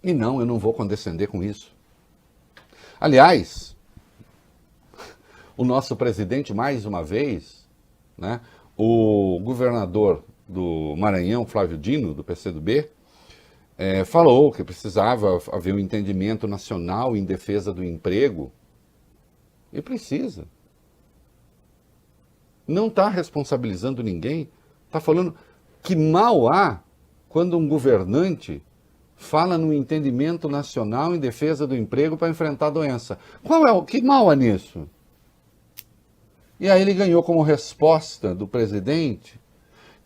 E não, eu não vou condescender com isso. Aliás, o nosso presidente, mais uma vez, né, o governador do Maranhão, Flávio Dino, do PCdoB, falou que precisava haver um entendimento nacional em defesa do emprego. E precisa. Não está responsabilizando ninguém. Está falando que mal há quando um governante fala no entendimento nacional em defesa do emprego para enfrentar a doença. Que mal há nisso? E aí ele ganhou como resposta do presidente: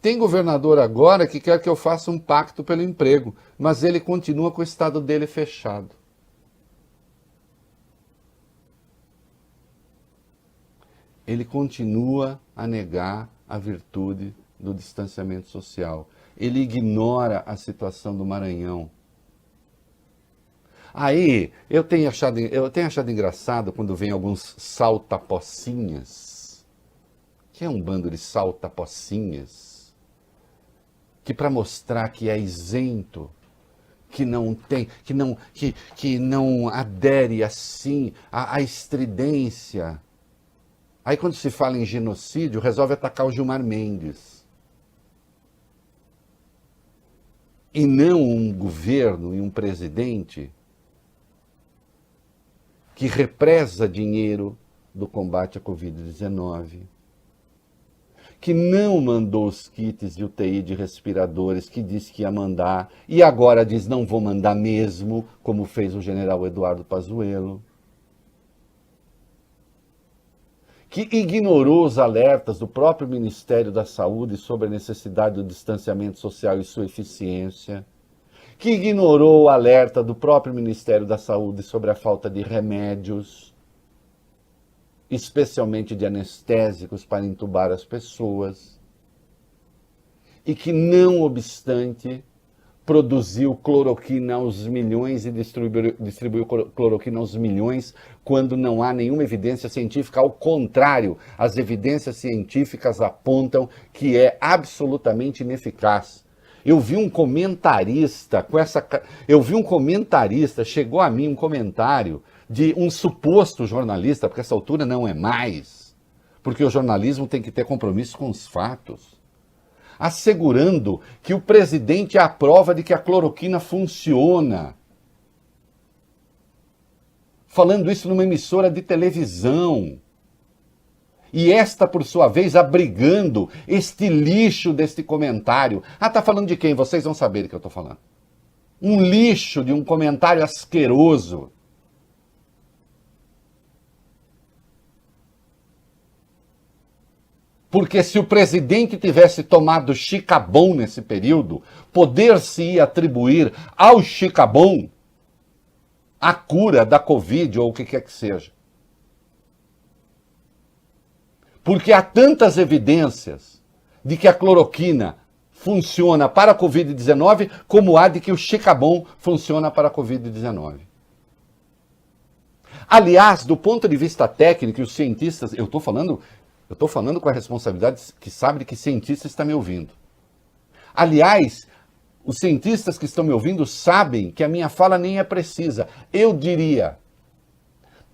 tem governador agora que quer que eu faça um pacto pelo emprego, mas ele continua com o estado dele fechado. Ele continua a negar a virtude do distanciamento social. Ele ignora a situação do Maranhão. Aí, eu tenho achado engraçado quando vem alguns saltapocinhas, que é um bando de saltapocinhas, que para mostrar que é isento, que não tem, que não adere assim à estridência. Aí quando se fala em genocídio, resolve atacar o Gilmar Mendes. E não um governo e um presidente que represa dinheiro do combate à Covid-19, que não mandou os kits de UTI de respiradores, que disse que ia mandar, e agora diz não vou mandar mesmo, como fez o general Eduardo Pazuello, que ignorou os alertas do próprio Ministério da Saúde sobre a necessidade do distanciamento social e sua eficiência, que ignorou o alerta do próprio Ministério da Saúde sobre a falta de remédios, especialmente de anestésicos para entubar as pessoas, e que, não obstante, produziu cloroquina aos milhões e distribuiu cloroquina aos milhões quando não há nenhuma evidência científica. Ao contrário, as evidências científicas apontam que é absolutamente ineficaz. Eu vi um comentarista chegou a mim um comentário de um suposto jornalista, porque essa altura não é mais, porque o jornalismo tem que ter compromisso com os fatos, assegurando que o presidente é a prova de que a cloroquina funciona. Falando isso numa emissora de televisão. E esta, por sua vez, abrigando este lixo deste comentário. Ah, tá falando de quem? Vocês vão saber do que eu tô falando. Um lixo de um comentário asqueroso. Porque se o presidente tivesse tomado Chicabon nesse período, poder-se atribuir ao Chicabon a cura da Covid ou o que quer que seja. Porque há tantas evidências de que a cloroquina funciona para a Covid-19 como há de que o Chicabon funciona para a Covid-19. Aliás, do ponto de vista técnico, os cientistas, eu estou falando com a responsabilidade que sabe de que cientista está me ouvindo. Aliás, os cientistas que estão me ouvindo sabem que a minha fala nem é precisa. Eu diria,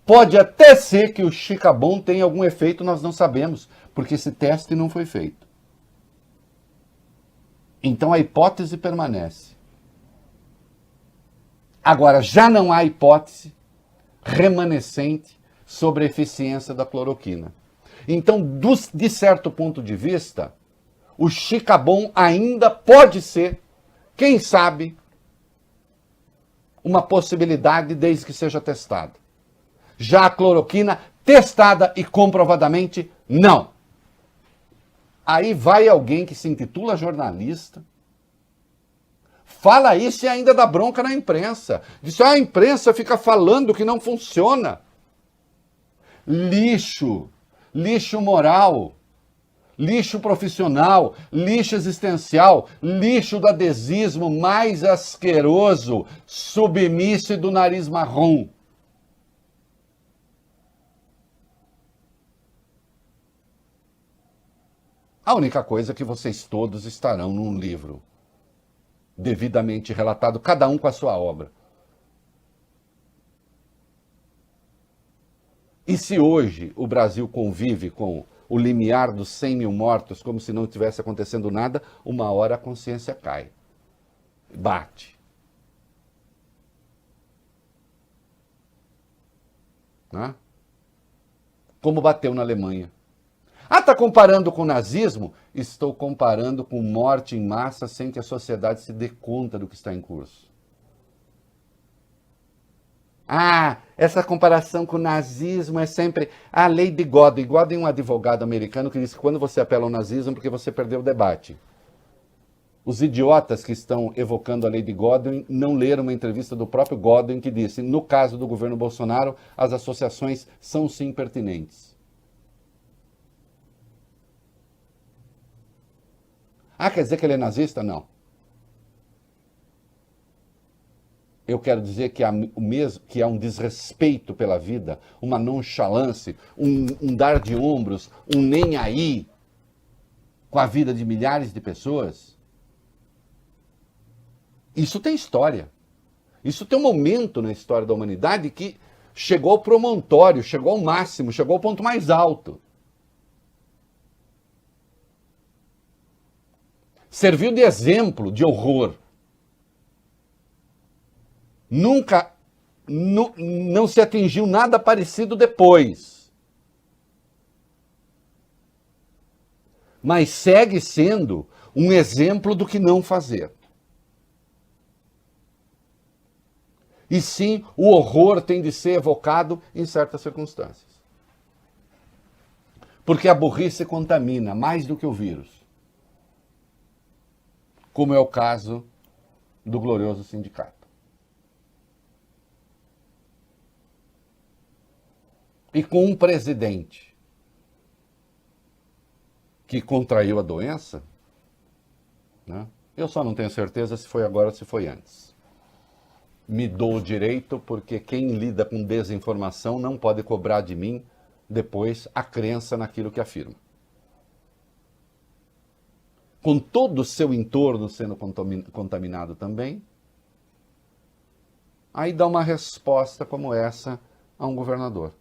pode até ser que o Chicabon tenha algum efeito, nós não sabemos, porque esse teste não foi feito. Então a hipótese permanece. Agora, já não há hipótese remanescente sobre a eficiência da cloroquina. Então, de certo ponto de vista, o Chicabon ainda pode ser, quem sabe, uma possibilidade desde que seja testado. Já a cloroquina, testada e comprovadamente, não. Aí vai alguém que se intitula jornalista, fala isso e ainda dá bronca na imprensa. Diz, a imprensa fica falando que não funciona. Lixo. Lixo moral, lixo profissional, lixo existencial, lixo do adesismo mais asqueroso, submisso e do nariz marrom. A única coisa é que vocês todos estarão num livro, devidamente relatado, cada um com a sua obra. E se hoje o Brasil convive com o limiar dos 100 mil mortos como se não estivesse acontecendo nada, uma hora a consciência cai. Bate. Né? Como bateu na Alemanha. Ah, está comparando com o nazismo? Estou comparando com morte em massa sem que a sociedade se dê conta do que está em curso. Ah, essa comparação com o nazismo é sempre a lei de Godwin. Godwin é um advogado americano que diz que quando você apela ao nazismo é porque você perdeu o debate. Os idiotas que estão evocando a lei de Godwin não leram uma entrevista do próprio Godwin que disse, no caso do governo Bolsonaro, as associações são sim pertinentes. Ah, quer dizer que ele é nazista? Não. Eu quero dizer que há um desrespeito pela vida, uma nonchalance, um dar de ombros, um nem aí com a vida de milhares de pessoas. Isso tem história. Isso tem um momento na história da humanidade que chegou ao promontório, chegou ao máximo, chegou ao ponto mais alto. Serviu de exemplo de horror. Nunca, não se atingiu nada parecido depois. Mas segue sendo um exemplo do que não fazer. E sim, o horror tem de ser evocado em certas circunstâncias. Porque a burrice contamina mais do que o vírus. Como é o caso do glorioso sindicato. E com um presidente que contraiu a doença, né? Eu só não tenho certeza se foi agora ou se foi antes. Me dou o direito, porque quem lida com desinformação não pode cobrar de mim depois a crença naquilo que afirma. Com todo o seu entorno sendo contaminado também, aí dá uma resposta como essa a um governador,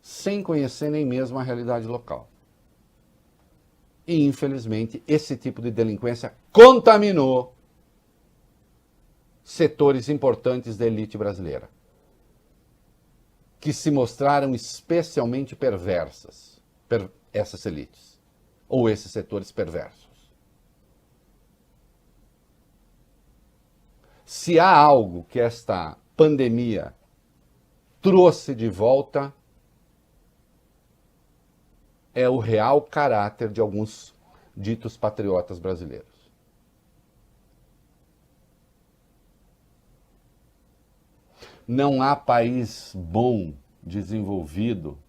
sem conhecer nem mesmo a realidade local. E, infelizmente, esse tipo de delinquência contaminou setores importantes da elite brasileira, que se mostraram especialmente perversas, essas elites, ou esses setores perversos. Se há algo que esta pandemia trouxe de volta, é o real caráter de alguns ditos patriotas brasileiros. Não há país bom, desenvolvido,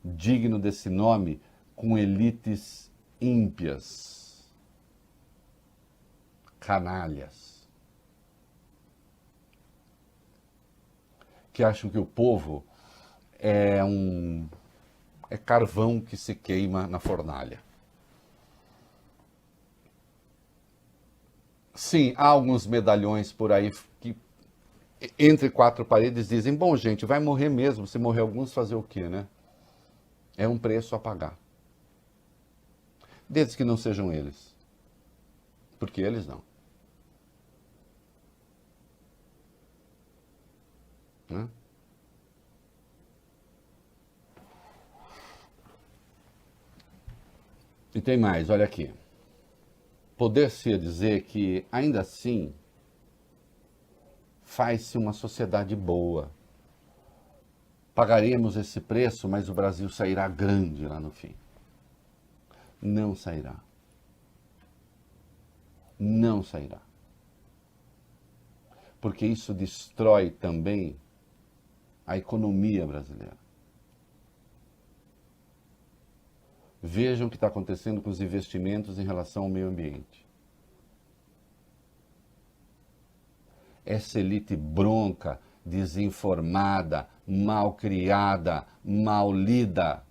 digno desse nome, com elites ímpias, canalhas, que acham que o povo é carvão que se queima na fornalha. Sim, há alguns medalhões por aí que, entre quatro paredes, dizem, bom, gente, vai morrer mesmo, se morrer alguns, fazer o quê, né? É um preço a pagar. Desde que não sejam eles. Porque eles não. Né? E tem mais, olha aqui. Poder-se dizer que, ainda assim, faz-se uma sociedade boa. Pagaremos esse preço, mas o Brasil sairá grande lá no fim. Não sairá. Não sairá. Porque isso destrói também a economia brasileira. Vejam o que está acontecendo com os investimentos em relação ao meio ambiente. Essa elite bronca, desinformada, mal criada, mal lida,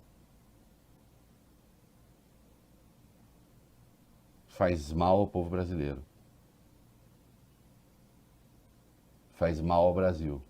faz mal ao povo brasileiro. Faz mal ao Brasil.